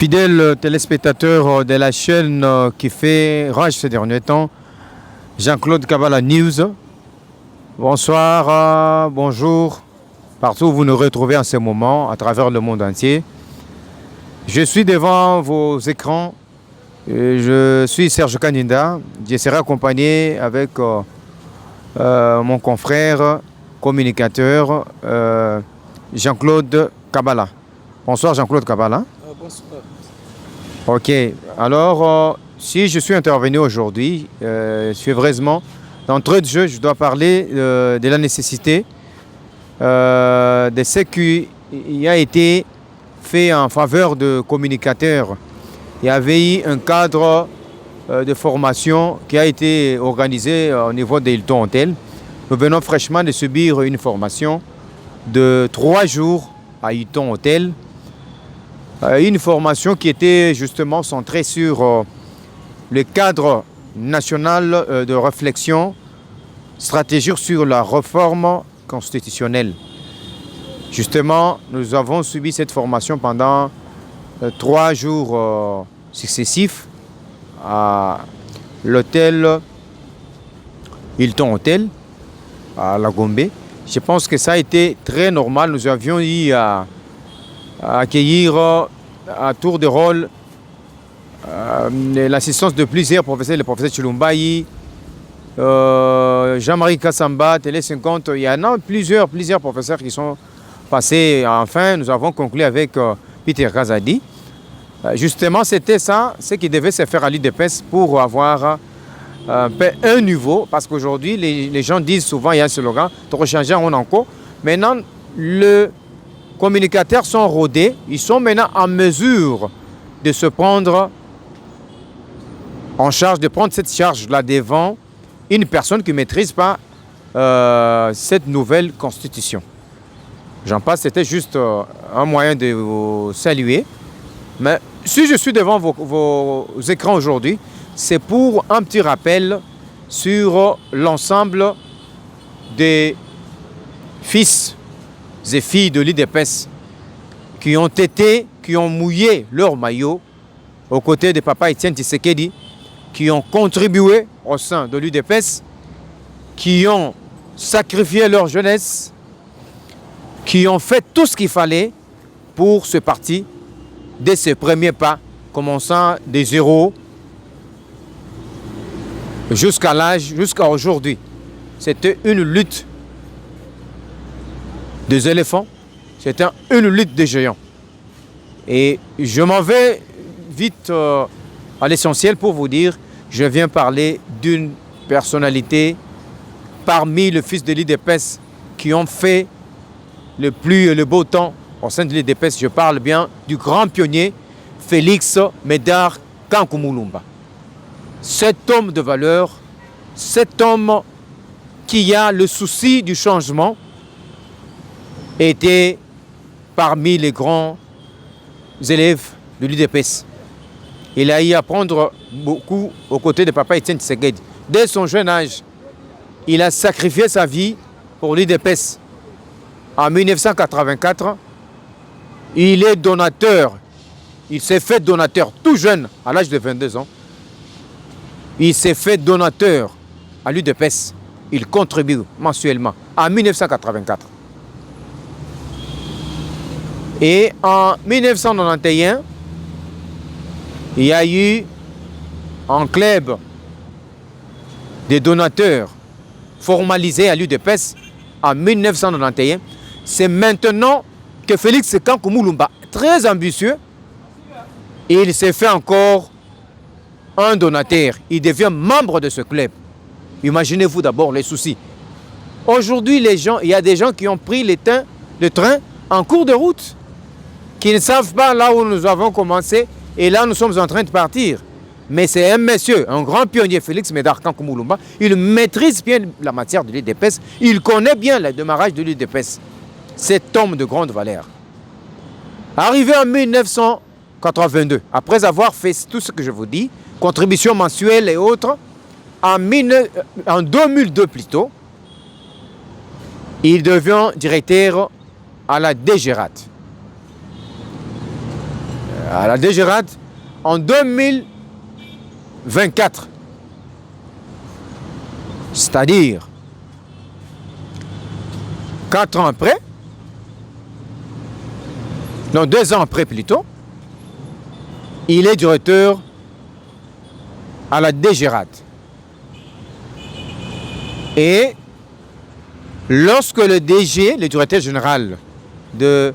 Fidèles téléspectateurs de la chaîne qui fait rage ces derniers temps, Jean-Claude Kabala News. Bonsoir, bonjour, partout où vous nous retrouvez en ce moment, à travers le monde entier. Je suis devant vos écrans, je suis Serge Kaninda, je serai accompagné avec mon confrère, communicateur, Jean-Claude Kabala. Bonsoir Jean-Claude Kabala. Bonsoir. Ok, alors si je suis intervenu aujourd'hui, suivreusement, d'entrée de jeu, je dois parler de la nécessité de ce qui a été fait en faveur de communicateurs. Il y avait eu un cadre de formation qui a été organisé au niveau de Hilton Hotel. Nous venons fraîchement de subir une formation de 3 jours à Hilton Hotel. Une formation qui était justement centrée sur le cadre national de réflexion stratégique sur la réforme constitutionnelle. Justement, nous avons subi cette formation pendant 3 jours successifs à l'hôtel Hilton Hotel à La Gombe. Je pense que ça a été très normal. Nous avions eu à accueillir à tour de rôle l'assistance de plusieurs professeurs, le professeur Chilumbayi, Jean-Marie Kassamba, Télé 50, il y en a plusieurs professeurs qui sont passés. Enfin, nous avons conclu avec Peter Kazadi. Justement, c'était ça, ce qui devait se faire à l'UDPS pour avoir un niveau, parce qu'aujourd'hui, les gens disent souvent, il y a un slogan, trop changer on encore. Maintenant, les communicateurs sont rodés, ils sont maintenant en mesure de se prendre en charge, de prendre cette charge-là devant une personne qui ne maîtrise pas cette nouvelle constitution. J'en passe, c'était juste un moyen de vous saluer. Mais si je suis devant vos écrans aujourd'hui, c'est pour un petit rappel sur l'ensemble des fils et filles de l'UDPS qui ont mouillé leur maillot aux côtés de Papa Etienne Tshisekedi, qui ont contribué au sein de l'UDPS, qui ont sacrifié leur jeunesse, qui ont fait tout ce qu'il fallait pour ce parti dès ses premiers pas, commençant des zéros jusqu'à aujourd'hui. C'était une lutte des éléphants, c'était une lutte des géants. Et je m'en vais vite à l'essentiel pour vous dire, je viens parler d'une personnalité parmi les fils de l'UDPS qui ont fait le plus et le beau temps au sein de l'UDPS. Je parle bien du grand pionnier Félix Médard Kankou-Moulumba. Cet homme de valeur, cet homme qui a le souci du changement, était parmi les grands élèves de l'UDPS. Il a eu à apprendre beaucoup aux côtés de Papa Etienne Tshisekedi. Dès son jeune âge, il a sacrifié sa vie pour l'UDPS. En 1984, il est donateur. Il s'est fait donateur tout jeune, à l'âge de 22 ans. Il s'est fait donateur à l'UDPS. Il contribue mensuellement en 1984. Et en 1991, il y a eu un club de donateurs formalisé à l'UDPS en 1991. C'est maintenant que Félix Kankou-Moulumba, très ambitieux, il s'est fait encore un donateur. Il devient membre de ce club. Imaginez-vous d'abord les soucis. Aujourd'hui, il y a des gens qui ont pris le train en cours de route, qui ne savent pas là où nous avons commencé, et là nous sommes en train de partir. Mais c'est un monsieur, un grand pionnier, Félix Médard Kankou-Moulumba, il maîtrise bien la matière de l'UDPS, il connaît bien le démarrage de l'UDPS. Cet homme de grande valeur. Arrivé en 1982, après avoir fait tout ce que je vous dis, contribution mensuelle et autres, en 2002 plutôt, il devient directeur à la DGRAT. à la DGRAD en 2024. C'est-à-dire 4 ans après, non 2 ans après plutôt, il est directeur à la DGRAD. Et lorsque le DG, le directeur général de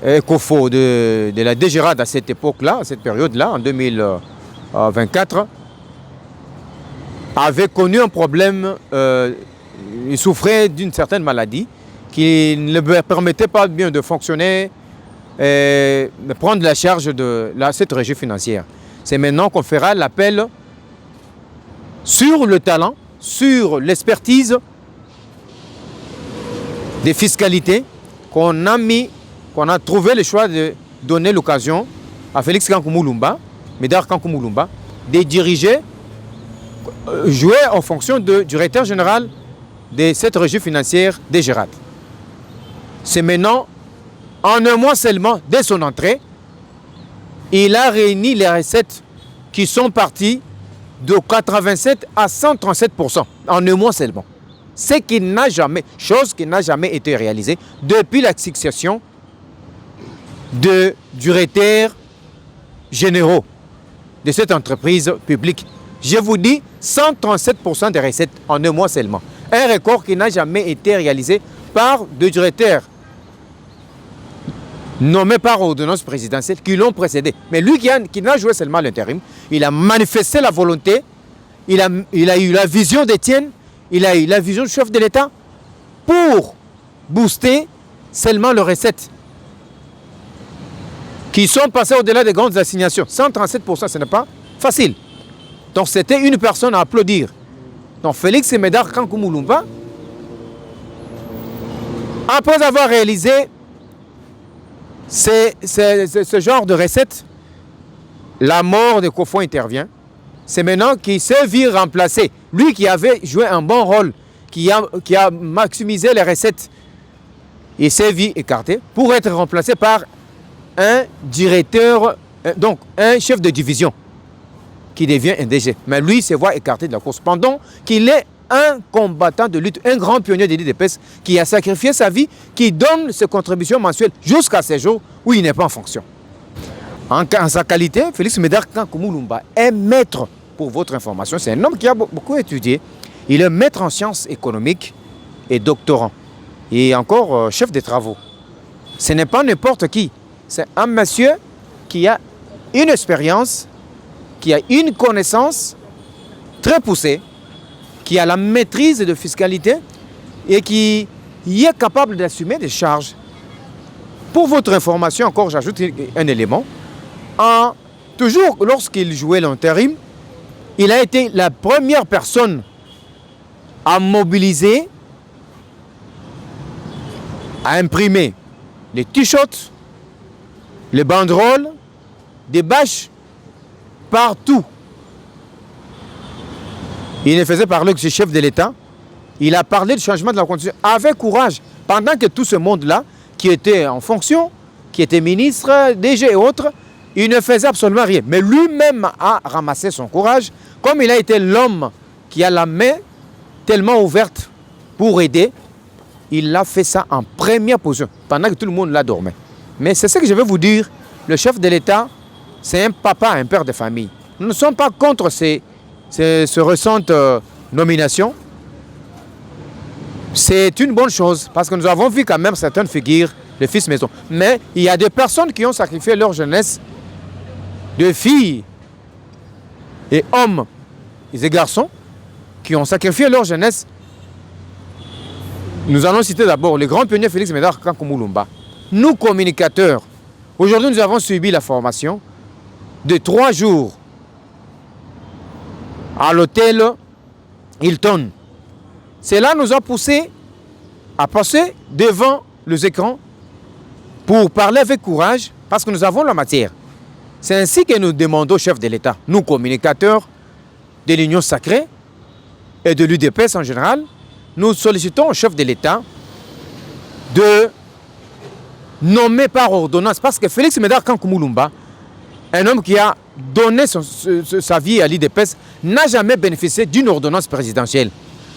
Ecofo, de la DGRAD à cette époque-là, à cette période-là, en 2024, avait connu un problème, il souffrait d'une certaine maladie qui ne lui permettait pas bien de fonctionner et de prendre la charge de cette régie financière. C'est maintenant qu'on fera l'appel sur le talent, sur l'expertise des fiscalités qu'on a trouvé le choix de donner l'occasion à Félix Kankou Moulumba, Médard Kankou Moulumba, de diriger, jouer en fonction du directeur général de cette régie financière des DGRAD. C'est maintenant, en un mois seulement, dès son entrée, il a réuni les recettes qui sont parties de 87 à 137% en un mois seulement. Chose qui n'a jamais été réalisée depuis la succession de directeurs généraux de cette entreprise publique. Je vous dis 137% des recettes en un mois seulement. Un record qui n'a jamais été réalisé par deux directeurs nommés par ordonnance présidentielle qui l'ont précédé. Mais lui qui n'a joué seulement l'intérim, il a manifesté la volonté, il a eu la vision d'Étienne, il a eu la vision du chef de l'État pour booster seulement les recettes qui sont passées au-delà des grandes assignations. 137%, ce n'est pas facile. Donc c'était une personne à applaudir. Donc Félix Médard Kankou Moulumba, après avoir réalisé ce genre de recettes, la mort de Kofo intervient. C'est maintenant qu'il s'est vu remplacer. Lui qui avait joué un bon rôle, qui a maximisé les recettes, il s'est vu écarté pour être remplacé par un directeur, donc un chef de division qui devient un DG. Mais lui se voit écarté de la course pendant qu'il est un combattant de lutte, un grand pionnier de l'IDPS qui a sacrifié sa vie, qui donne ses contributions mensuelles jusqu'à ces jours où il n'est pas en fonction. En sa qualité, Félix Médard Kankou Moulumba est maître, pour votre information, c'est un homme qui a beaucoup étudié. Il est maître en sciences économiques et doctorant. Et encore chef des travaux. Ce n'est pas n'importe qui. C'est un monsieur qui a une expérience, qui a une connaissance très poussée, qui a la maîtrise de fiscalité et qui est capable d'assumer des charges. Pour votre information, encore, j'ajoute un élément. Toujours lorsqu'il jouait l'intérim, il a été la première personne à mobiliser, à imprimer les t-shirts, les banderoles, des bâches, partout. Il ne faisait parler que ce chef de l'État. Il a parlé du changement de la Constitution avec courage. Pendant que tout ce monde-là, qui était en fonction, qui était ministre, DG et autres, il ne faisait absolument rien. Mais lui-même a ramassé son courage. Comme il a été l'homme qui a la main tellement ouverte pour aider, il a fait ça en première position, pendant que tout le monde l'a dormi. Mais c'est ce que je veux vous dire. Le chef de l'État, c'est un papa, un père de famille. Nous ne sommes pas contre ces récentes nominations. C'est une bonne chose, parce que nous avons vu quand même certaines figures de fils maison. Mais il y a des personnes qui ont sacrifié leur jeunesse, de filles et hommes et garçons, qui ont sacrifié leur jeunesse. Nous allons citer d'abord le grand pionnier Félix Médard Kankou Moulumba. Nous, communicateurs, aujourd'hui nous avons subi la formation de 3 jours à l'hôtel Hilton. Cela nous a poussé à passer devant les écrans pour parler avec courage, parce que nous avons la matière. C'est ainsi que nous demandons au chef de l'État, nous communicateurs de l'Union sacrée et de l'UDPS en général, nous sollicitons au chef de l'État de nommer par ordonnance, parce que Félix Médard Kankou Moulumba un homme qui a donné sa vie à l'IDPS, n'a jamais bénéficié d'une ordonnance présidentielle.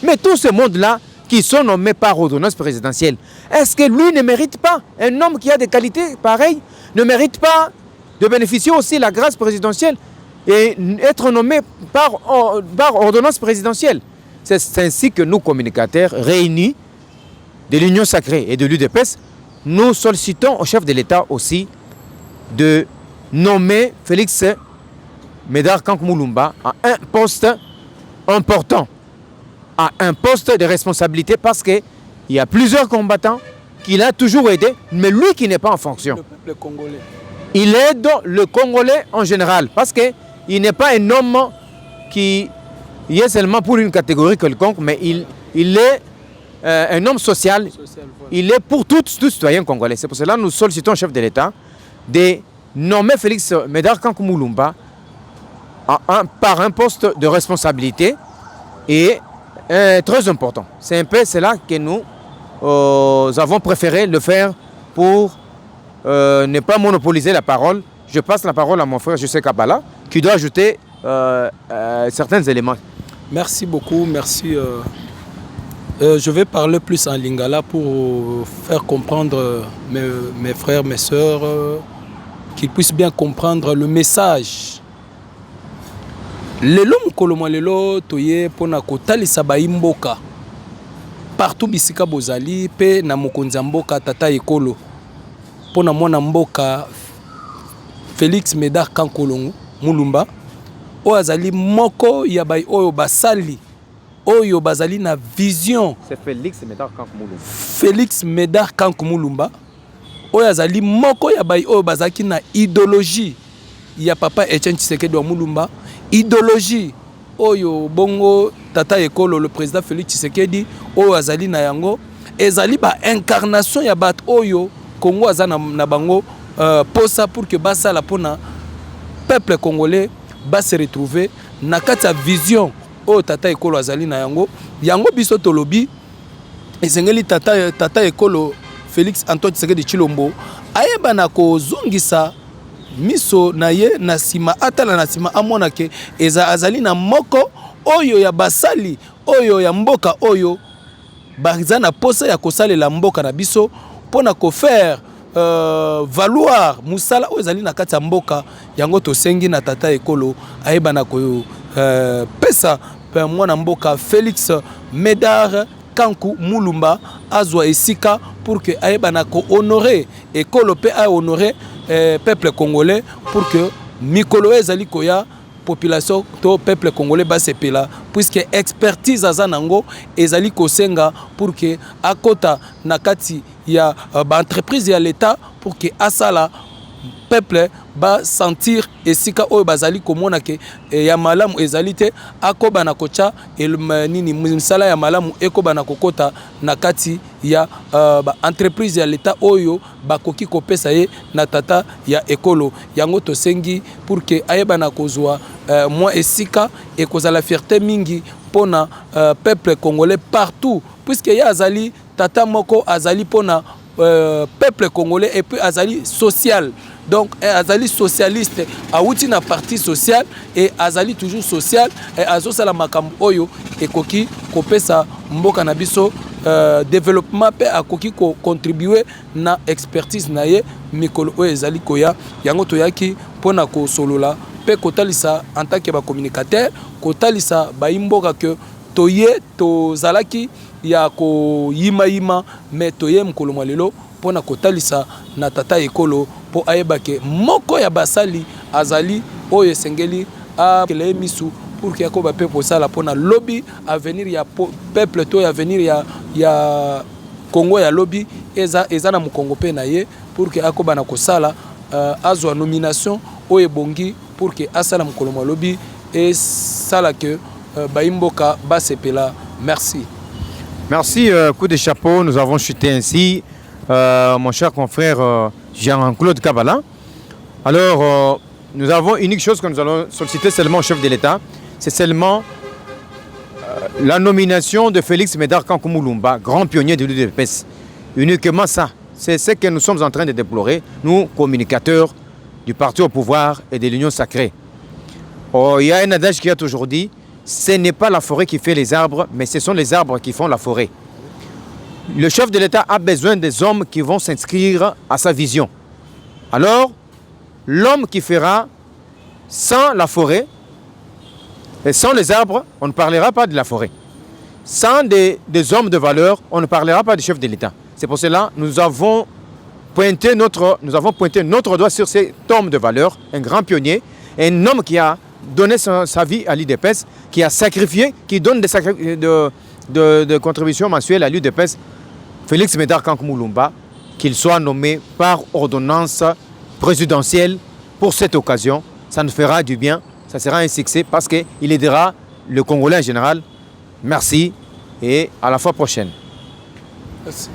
Mais tout ce monde-là, qui sont nommés par ordonnance présidentielle, est-ce que lui ne mérite pas, un homme qui a des qualités pareilles, ne mérite pas de bénéficier aussi de la grâce présidentielle et être nommé par ordonnance présidentielle? C'est ainsi que nous, communicateurs, réunis de l'Union sacrée et de l'UDPS, nous sollicitons au chef de l'État aussi de nommer Félix Médard Kankou Moulumba à un poste important, à un poste de responsabilité, parce qu'il y a plusieurs combattants qu'il a toujours aidés, mais lui qui n'est pas en fonction. Le peuple congolais. Il aide le Congolais en général, parce qu'il n'est pas un homme qui est seulement pour une catégorie quelconque, mais il est un homme social. Il est pour tous citoyens congolais. C'est pour cela que nous sollicitons le chef de l'État de nommer Félix Médard Kankou Moulumba par un poste de responsabilité et très important. C'est un peu cela que nous avons préféré le faire pour ne pas monopoliser la parole. Je passe la parole à mon frère José Kabala qui doit ajouter certains éléments. Merci beaucoup, merci. Je vais parler plus en lingala pour faire comprendre mes frères, mes sœurs, qu'ils puissent bien comprendre le message. Lelo mkoloma lelo toye pona kotalisa baimboka partout bisika bozali pe na mokonzi mboka tata ekolo pona mwana mboka Félix Médard Kankou Moulumba o azali moko ya bay oyo basali oyo bazali na vision. C'est Félix Médard Kankou Moulumba. Félix Médard Kankou Moulumba oyo azali moko ya bay oyo bazaki na idéologie ya papa Etienne Tshisekedi wa Moulumba. Idéologie oyo bongo tata ekolo le président Félix Tshisekedi oyo azali na yango ezali ba incarnation ya bat oyo Congo azana na bango posa pour que basala pona peuple congolais ba se retrouver na kati ya vision oyo tata ekolo azali na yango biso tolobi esengeli tata ekolo Félix Antoine Tshisekedi Tshilombo ayeba na kozongisa miso na ye na sima atala na sima amona ke azali na moko oyo ya basali oyo ya mboka oyo baza na posa ya kosalela mboka na biso pona ko faire valoir musala oyo ezali na kati ya mboka yango tosengi na tata ekolo ayeba na ko pesa mwana mboka Félix Médard Kankou Moulumba azwa esika pour que ayeba na ko honorer ekolo pe a honorer peuple congolais pour que mikolo ezali koya population to peuple congolais ba sepela puisque expertise azanango ezali kosenga pour que akota na kati ya ba entreprise ya l'état pour que asala peuple ba sentir esika oyo bazali komona ke ya malamu ezali te akoba na kocha nini msala ya malamu ekoba na kokota na kati ya ba entreprise ya l'état oyo bakoki kopesa ye na tata ya ekolo yango tosengi pour que ayeba na kozwa moi esika ekozala fierté mingi pona peuple congolais partout puisque ya azali tata moko azali pona peuple congolais et puis azali social. Donc azali socialiste awuti na parti social et azali toujours social et azosala makambo oyo ekoki kopesa mboka na biso développement pe akoki ko contribuer na expertise na ye mikolo oyo ezali koya yango toyaki pona ko solola pe kotalisa en tant que ba communicateur kotalisa ba imboka que toye tozalaki ya ko yima mais toye mkolo mwalelo pona kotalisa na tata ekolo po ayebake moko ya basali azali oyo esengeli a kele misu pour que yakoba peuple sala pona lobby avenir ya peuple to ya avenir ya Congo ya lobby eza na mukongo pe na ye pour que akoba na kosala azwa nomination oyo bongi pour que asala mukolo mwa lobby et sala que baimboka basepela. Merci. Merci, coup de chapeau, nous avons chuté ainsi. Mon cher confrère Jean-Claude Kabala. Alors, nous avons une unique chose que nous allons solliciter seulement au chef de l'État, c'est seulement la nomination de Félix Médard Kankou Moulumba, grand pionnier de l'UDPS. Uniquement ça. C'est ce que nous sommes en train de déplorer, nous, communicateurs du parti au pouvoir et de l'union sacrée. Oh, il y a un adage qui est aujourd'hui, ce n'est pas la forêt qui fait les arbres, mais ce sont les arbres qui font la forêt. Le chef de l'État a besoin des hommes qui vont s'inscrire à sa vision. Alors, l'homme qui fera sans la forêt et sans les arbres, on ne parlera pas de la forêt. Sans des hommes de valeur, on ne parlera pas du chef de l'État. C'est pour cela que nous avons pointé notre doigt sur cet homme de valeur, un grand pionnier, un homme qui a donné sa vie à l'UDPS, qui a sacrifié, qui donne des contributions mensuelles à l'UDPS, Félix Médard Kankou Lumba, qu'il soit nommé par ordonnance présidentielle pour cette occasion. Ça nous fera du bien, ça sera un succès parce qu'il aidera le Congolais en général. Merci et à la fois prochaine. Merci.